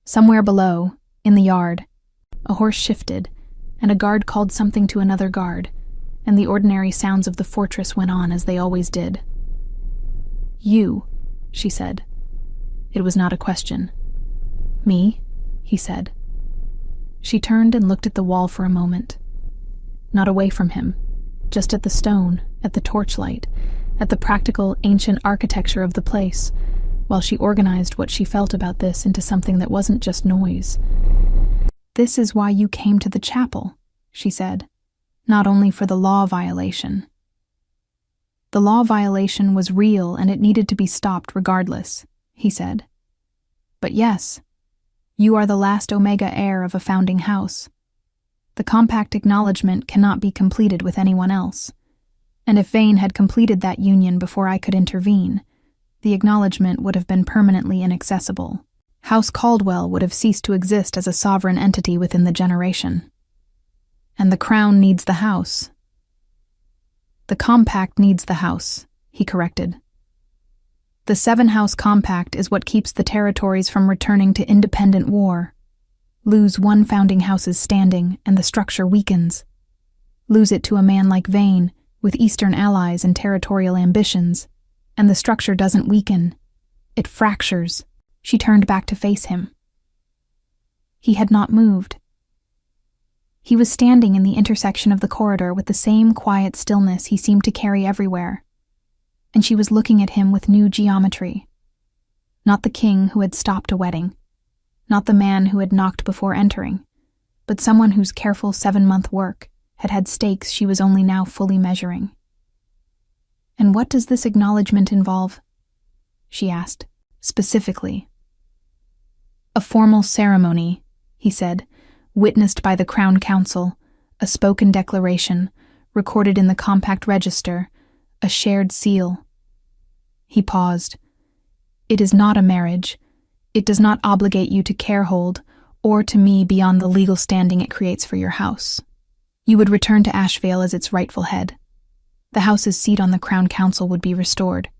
Somewhere below, in the yard, a horse shifted, and a guard called something to another guard, and the ordinary sounds of the fortress went on as they always did. "You," she said. It was not a question. "Me?" he said. She turned and looked at the wall for a moment. Not away from him, just at the stone, at the torchlight, at the practical, ancient architecture of the place, while she organized what she felt about this into something that wasn't just noise. "This is why you came to the chapel," she said, "not only for the law violation." "The law violation was real and it needed to be stopped regardless," he said. "But yes, you are the last Omega heir of a founding house. The compact acknowledgement cannot be completed with anyone else, and if Vane had completed that union before I could intervene, the acknowledgement would have been permanently inaccessible. House Caldwell would have ceased to exist as a sovereign entity within the generation. And the crown needs the house." "The compact needs the house," he corrected. "The seven-house compact is what keeps the territories from returning to independent war. Lose one founding house's standing, and the structure weakens. Lose it to a man like Vane, with Eastern allies and territorial ambitions, and the structure doesn't weaken. It fractures." She turned back to face him. He had not moved. He was standing in the intersection of the corridor with the same quiet stillness he seemed to carry everywhere, and she was looking at him with new geometry. Not the king who had stopped a wedding, not the man who had knocked before entering, but someone whose careful 7-month work had had stakes she was only now fully measuring. "And what does this acknowledgement involve?" she asked, specifically. "A formal ceremony," he said, "witnessed by the Crown Council, a spoken declaration, recorded in the compact register, a shared seal." He paused. "It is not a marriage. It does not obligate you to Carehold or to me beyond the legal standing it creates for your house. You would return to Ashvale as its rightful head. The house's seat on the Crown Council would be restored.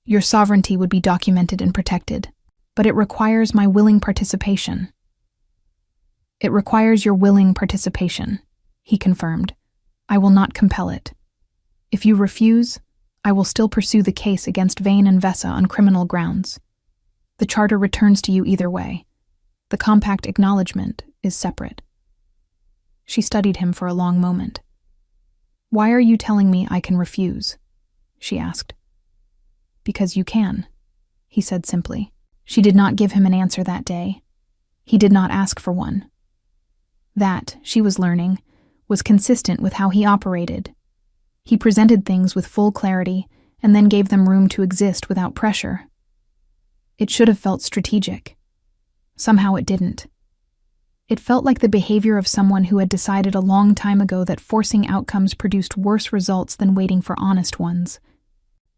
Your sovereignty would be documented and protected. But it requires my willing participation." "It requires your willing participation," he confirmed. "I will not compel it. If you refuse, I will still pursue the case against Vane and Vessa on criminal grounds. The charter returns to you either way. The compact acknowledgement is separate." She studied him for a long moment. "Why are you telling me I can refuse?" she asked. "Because you can," he said simply. She did not give him an answer that day. He did not ask for one. That, she was learning, was consistent with how he operated. He presented things with full clarity and then gave them room to exist without pressure. It should have felt strategic. Somehow it didn't. It felt like the behavior of someone who had decided a long time ago that forcing outcomes produced worse results than waiting for honest ones,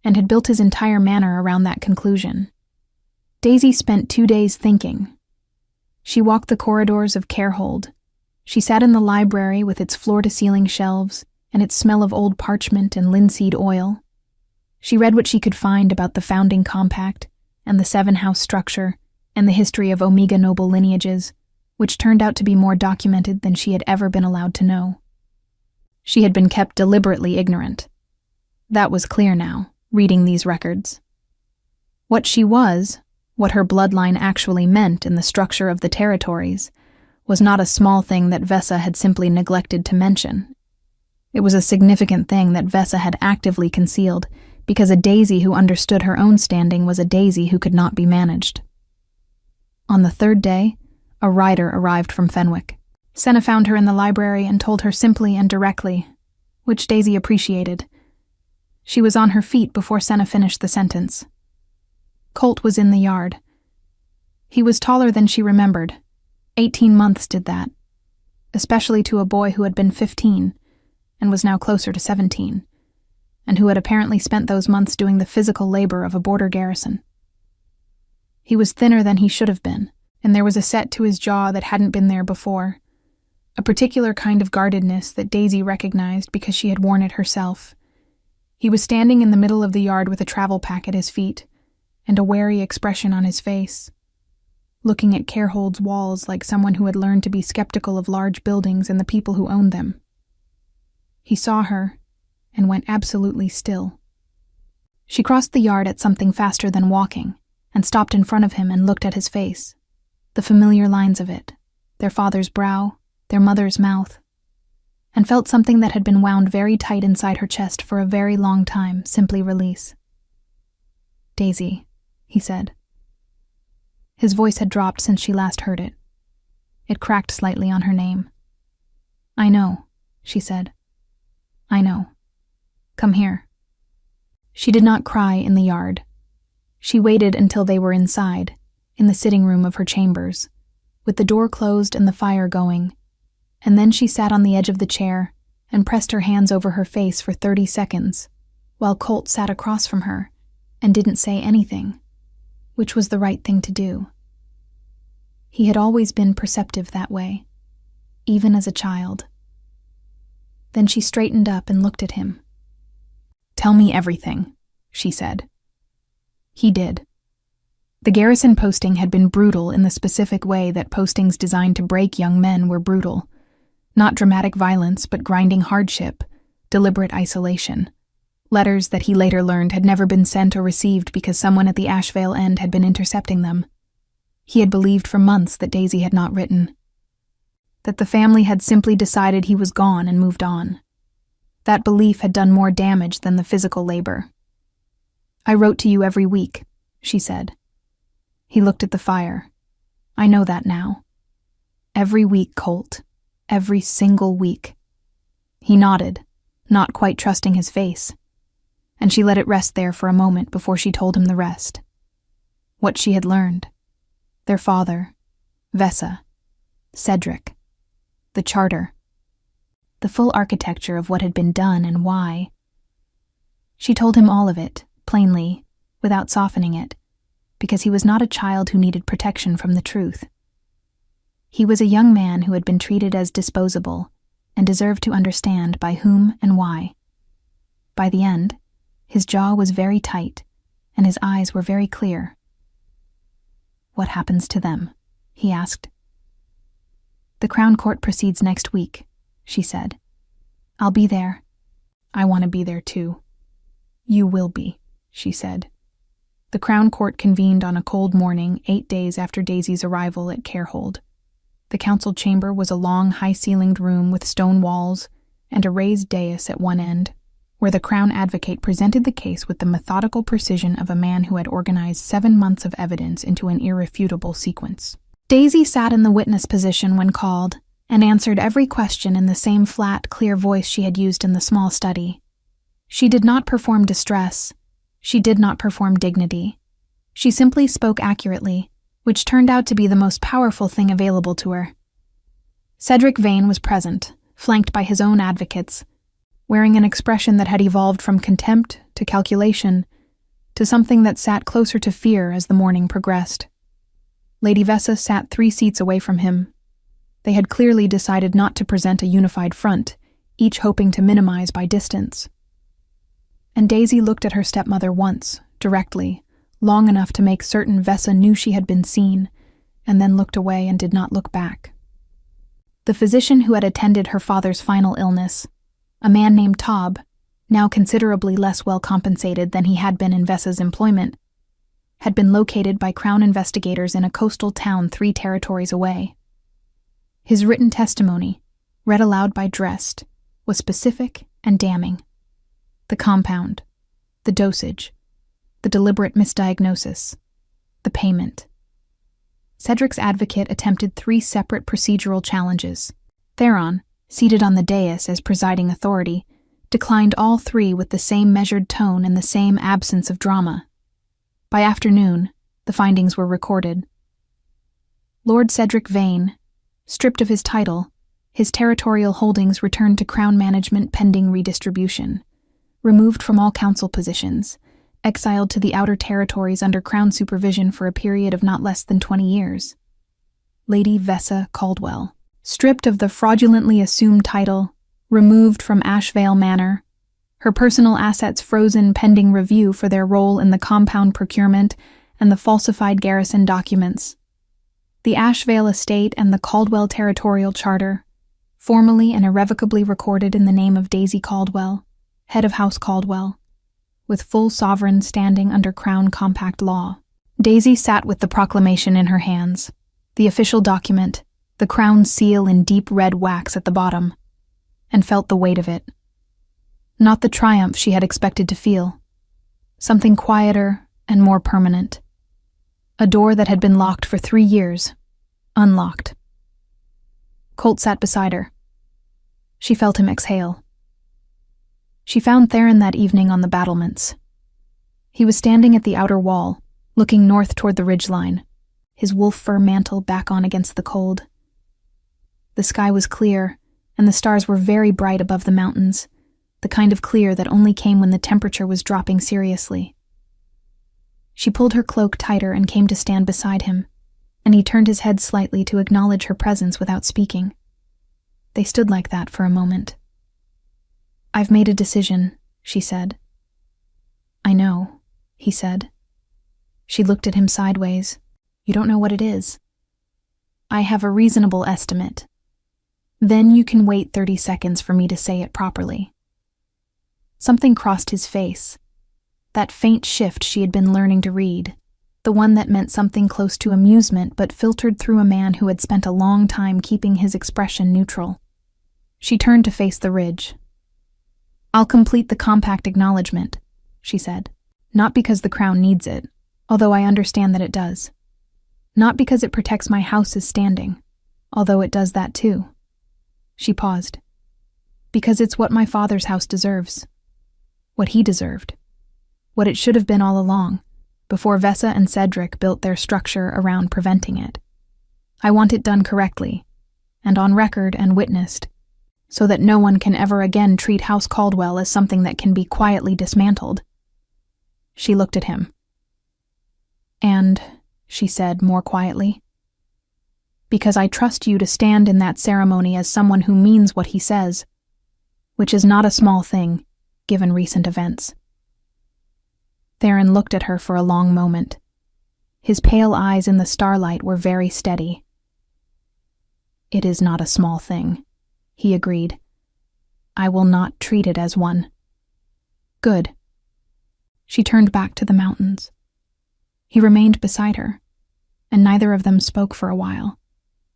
and had built his entire manner around that conclusion. Daisy spent 2 days thinking. She walked the corridors of Carehold. She sat in the library with its floor-to-ceiling shelves and its smell of old parchment and linseed oil. She read what she could find about the founding compact and the seven-house structure and the history of Omega noble lineages, which turned out to be more documented than she had ever been allowed to know. She had been kept deliberately ignorant. That was clear now, reading these records. What she was, what her bloodline actually meant in the structure of the territories, was not a small thing that Vessa had simply neglected to mention. It was a significant thing that Vessa had actively concealed, because a Daisy who understood her own standing was a Daisy who could not be managed. On the 3rd day, a rider arrived from Fenwick. Senna found her in the library and told her simply and directly, which Daisy appreciated. She was on her feet before Senna finished the sentence. Colt was in the yard. He was taller than she remembered. 18 months did that, especially to a boy who had been 15 and was now closer to 17, and who had apparently spent those months doing the physical labor of a border garrison. He was thinner than he should have been, and there was a set to his jaw that hadn't been there before, a particular kind of guardedness that Daisy recognized because she had worn it herself. He was standing in the middle of the yard with a travel pack at his feet, and a wary expression on his face, looking at Carehold's walls like someone who had learned to be skeptical of large buildings and the people who owned them. He saw her, and went absolutely still. She crossed the yard at something faster than walking, and stopped in front of him and looked at his face, the familiar lines of it, their father's brow, their mother's mouth, and felt something that had been wound very tight inside her chest for a very long time simply release. "Daisy," he said. His voice had dropped since she last heard it. It cracked slightly on her name. "I know," she said. "I know. Come here." She did not cry in the yard. She waited until they were inside, in the sitting room of her chambers, with the door closed and the fire going, and then she sat on the edge of the chair and pressed her hands over her face for 30 seconds, while Colt sat across from her and didn't say anything, which was the right thing to do. He had always been perceptive that way, even as a child. Then she straightened up and looked at him. "Tell me everything," she said. He did. The Garrison posting had been brutal in the specific way that postings designed to break young men were brutal. Not dramatic violence, but grinding hardship, deliberate isolation. Letters that he later learned had never been sent or received because someone at the Ashvale end had been intercepting them. He had believed for months that Daisy had not written. That the family had simply decided he was gone and moved on. That belief had done more damage than the physical labor. "I wrote to you every week," she said. He looked at the fire. "I know that now. Every week, Colt. Every single week." He nodded, not quite trusting his face, and she let it rest there for a moment before she told him the rest. What she had learned. Their father, Vesa, Cedric, the charter, the full architecture of what had been done and why. She told him all of it, plainly, without softening it, because he was not a child who needed protection from the truth. He was a young man who had been treated as disposable and deserved to understand by whom and why. By the end, his jaw was very tight and his eyes were very clear. "What happens to them?" he asked. "The Crown Court proceeds next week," she said. "I'll be there." "I want to be there too." "You will be," she said. The Crown Court convened on a cold morning 8 days after Daisy's arrival at Carehold. The council chamber was a long, high-ceilinged room with stone walls and a raised dais at one end, where the Crown Advocate presented the case with the methodical precision of a man who had organized 7 months of evidence into an irrefutable sequence. Daisy sat in the witness position when called and answered every question in the same flat, clear voice she had used in the small study. She did not perform distress. She did not perform dignity. She simply spoke accurately, which turned out to be the most powerful thing available to her. Cedric Vane was present, flanked by his own advocates, wearing an expression that had evolved from contempt to calculation to something that sat closer to fear as the morning progressed. Lady Vesa sat 3 seats away from him. They had clearly decided not to present a unified front, each hoping to minimize by distance. And Daisy looked at her stepmother once, directly, long enough to make certain Vesa knew she had been seen, and then looked away and did not look back. The physician who had attended her father's final illness, a man named Taub, now considerably less well compensated than he had been in Vesa's employment, had been located by Crown investigators in a coastal town 3 territories away. His written testimony, read aloud by Drest, was specific and damning. The compound, the dosage, the deliberate misdiagnosis, the payment. Cedric's advocate attempted 3 separate procedural challenges. Theron, seated on the dais as presiding authority, declined all 3 with the same measured tone and the same absence of drama. By afternoon, the findings were recorded. Lord Cedric Vane, stripped of his title, his territorial holdings returned to Crown management pending redistribution, removed from all council positions, exiled to the outer territories under Crown supervision for a period of not less than 20 years. Lady Vesa Caldwell, stripped of the fraudulently assumed title, removed from Ashvale Manor, her personal assets frozen pending review for their role in the compound procurement and the falsified garrison documents. The Ashvale estate and the Caldwell territorial charter, formally and irrevocably recorded in the name of Daisy Caldwell, head of House Caldwell, with full sovereign standing under Crown compact law. Daisy sat with the proclamation in her hands, the official document, the Crown seal in deep red wax at the bottom, and felt the weight of it. Not the triumph she had expected to feel. Something quieter and more permanent. A door that had been locked for 3 years, unlocked. Colt sat beside her. She felt him exhale. She found Theron that evening on the battlements. He was standing at the outer wall, looking north toward the ridgeline, his wolf fur mantle back on against the cold. The sky was clear, and the stars were very bright above the mountains, the kind of clear that only came when the temperature was dropping seriously. She pulled her cloak tighter and came to stand beside him, and he turned his head slightly to acknowledge her presence without speaking. They stood like that for a moment. "I've made a decision," she said. "I know," he said. She looked at him sideways. "You don't know what it is." "I have a reasonable estimate. Then you can wait 30 seconds for me to say it properly." Something crossed his face. That faint shift she had been learning to read, the one that meant something close to amusement but filtered through a man who had spent a long time keeping his expression neutral. She turned to face the ridge. "I'll complete the compact acknowledgement," she said. "Not because the crown needs it, although I understand that it does. Not because it protects my house's standing, although it does that too." She paused. "Because it's what my father's house deserves. What he deserved. What it should have been all along, before Vesa and Cedric built their structure around preventing it. I want it done correctly, and on record and witnessed, so that no one can ever again treat House Caldwell as something that can be quietly dismantled." She looked at him. "And," she said more quietly, "because I trust you to stand in that ceremony as someone who means what he says, which is not a small thing, given recent events." Theron looked at her for a long moment. His pale eyes in the starlight were very steady. "It is not a small thing," he agreed. "I will not treat it as one." "Good." She turned back to the mountains. He remained beside her, and neither of them spoke for a while,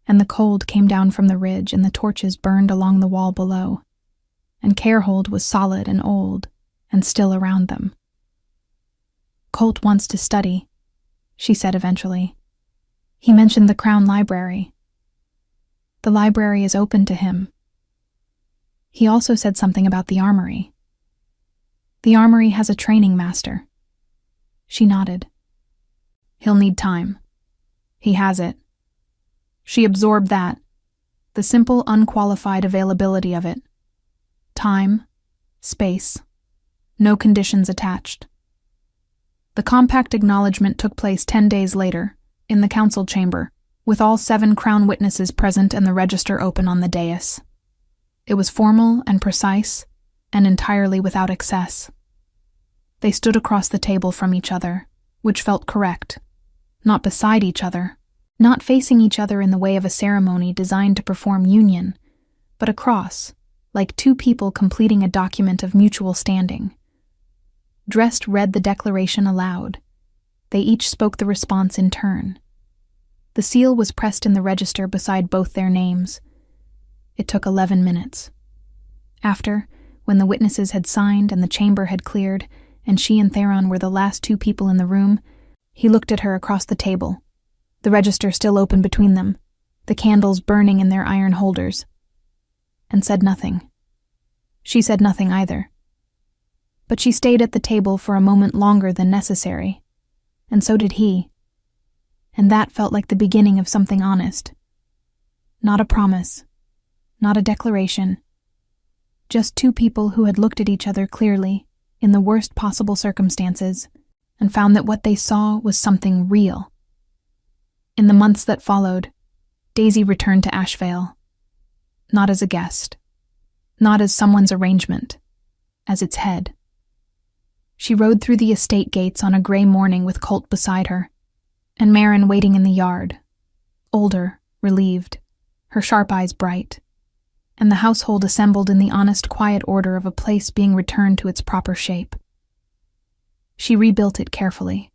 and the cold came down from the ridge and the torches burned along the wall below, and Carehold was solid and old and still around them. "Colt wants to study," she said eventually. "He mentioned the Crown Library. The library is open to him. He also said something about the armory. The armory has a training master." She nodded. "He'll need time. He has it." She absorbed that, the simple, unqualified availability of it. Time, space, no conditions attached. The compact acknowledgement took place 10 days later, in the council chamber, with all 7 Crown witnesses present and the register open on the dais. It was formal and precise, and entirely without excess. They stood across the table from each other, which felt correct. Not beside each other, not facing each other in the way of a ceremony designed to perform union, but across, like 2 people completing a document of mutual standing. Drest read the declaration aloud. They each spoke the response in turn. The seal was pressed in the register beside both their names. It took 11 minutes. After, when the witnesses had signed and the chamber had cleared, and she and Theron were the last 2 people in the room, he looked at her across the table, the register still open between them, the candles burning in their iron holders, and said nothing. She said nothing either. But she stayed at the table for a moment longer than necessary, and so did he. And that felt like the beginning of something honest. Not a promise, not a declaration, just 2 people who had looked at each other clearly, in the worst possible circumstances, and found that what they saw was something real. In the months that followed, Daisy returned to Ashvale. Not as a guest, not as someone's arrangement, as its head. She rode through the estate gates on a gray morning with Colt beside her, and Marin waiting in the yard, older, relieved, her sharp eyes bright, and the household assembled in the honest, quiet order of a place being returned to its proper shape. She rebuilt it carefully.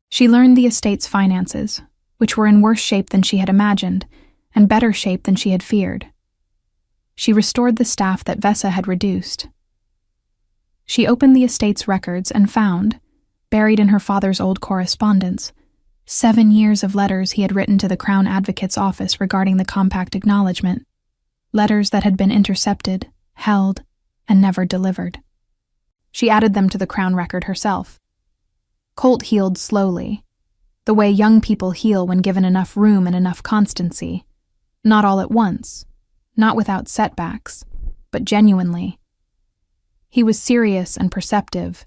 She learned the estate's finances, which were in worse shape than she had imagined, and better shape than she had feared. She restored the staff that Vesa had reduced. She opened the estate's records and found, buried in her father's old correspondence, 7 years of letters he had written to the Crown Advocate's office regarding the compact acknowledgement. Letters that had been intercepted, held, and never delivered. She added them to the Crown record herself. Colt healed slowly, the way young people heal when given enough room and enough constancy. Not all at once, not without setbacks, but genuinely. He was serious and perceptive,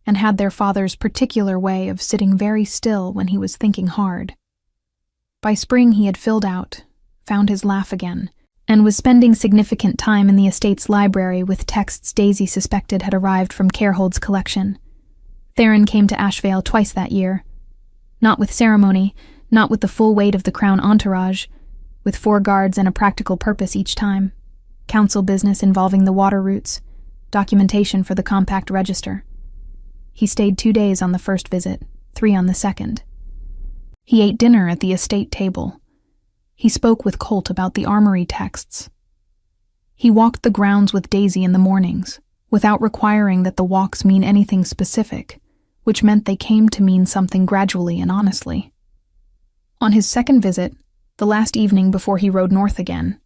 and had their father's particular way of sitting very still when he was thinking hard. By spring he had filled out, found his laugh again, and was spending significant time in the estate's library with texts Daisy suspected had arrived from Carehold's collection. Theron came to Ashvale twice that year. Not with ceremony, not with the full weight of the Crown entourage, with 4 guards and a practical purpose each time. Council business involving the water routes, documentation for the compact register. He stayed 2 days on the first visit, 3 on the second. He ate dinner at the estate table. He spoke with Colt about the armory texts. He walked the grounds with Daisy in the mornings, without requiring that the walks mean anything specific, which meant they came to mean something gradually and honestly. On his second visit, the last evening before he rode north again,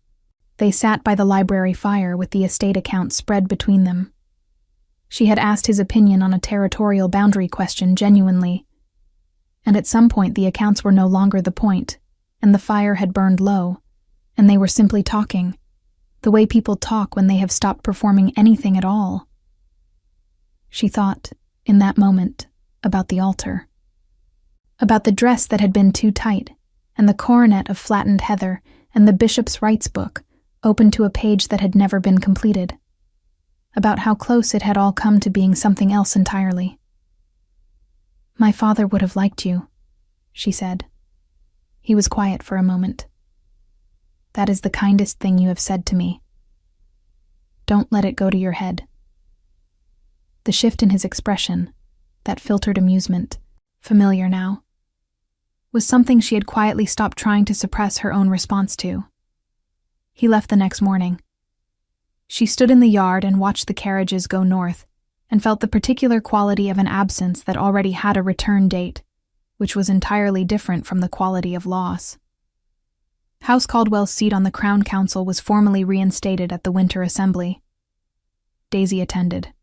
they sat by the library fire with the estate accounts spread between them. She had asked his opinion on a territorial boundary question genuinely, and at some point the accounts were no longer the point, and the fire had burned low, and they were simply talking, the way people talk when they have stopped performing anything at all. She thought, in that moment, about the altar. About the dress that had been too tight, and the coronet of flattened heather, and the bishop's rites book, open to a page that had never been completed. About how close it had all come to being something else entirely. "My father would have liked you," she said. He was quiet for a moment. "That is the kindest thing you have said to me. Don't let it go to your head." The shift in his expression, that filtered amusement, familiar now, was something she had quietly stopped trying to suppress her own response to. He left the next morning. She stood in the yard and watched the carriages go north, and felt the particular quality of an absence that already had a return date, which was entirely different from the quality of loss. House Caldwell's seat on the Crown Council was formally reinstated at the Winter Assembly. Daisy attended.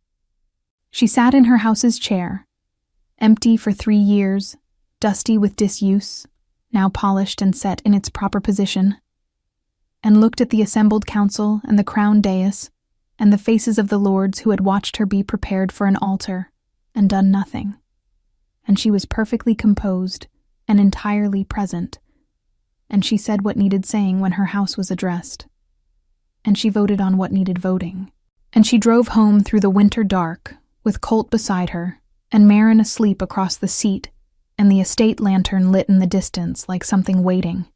She sat in her house's chair, empty for 3 years, dusty with disuse, now polished and set in its proper position, and looked at the assembled council and the crown dais and the faces of the lords who had watched her be prepared for an altar and done nothing. And she was perfectly composed and entirely present, and she said what needed saying when her house was addressed, and she voted on what needed voting, and she drove home through the winter dark with Colt beside her and Marin asleep across the seat and the estate lantern lit in the distance like something waiting.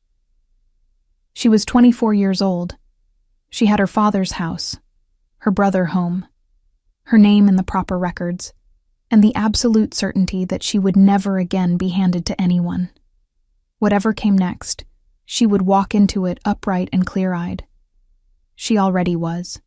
She was 24 years old. She had her father's house, her brother home, her name in the proper records, and the absolute certainty that she would never again be handed to anyone. Whatever came next, she would walk into it upright and clear-eyed. She already was.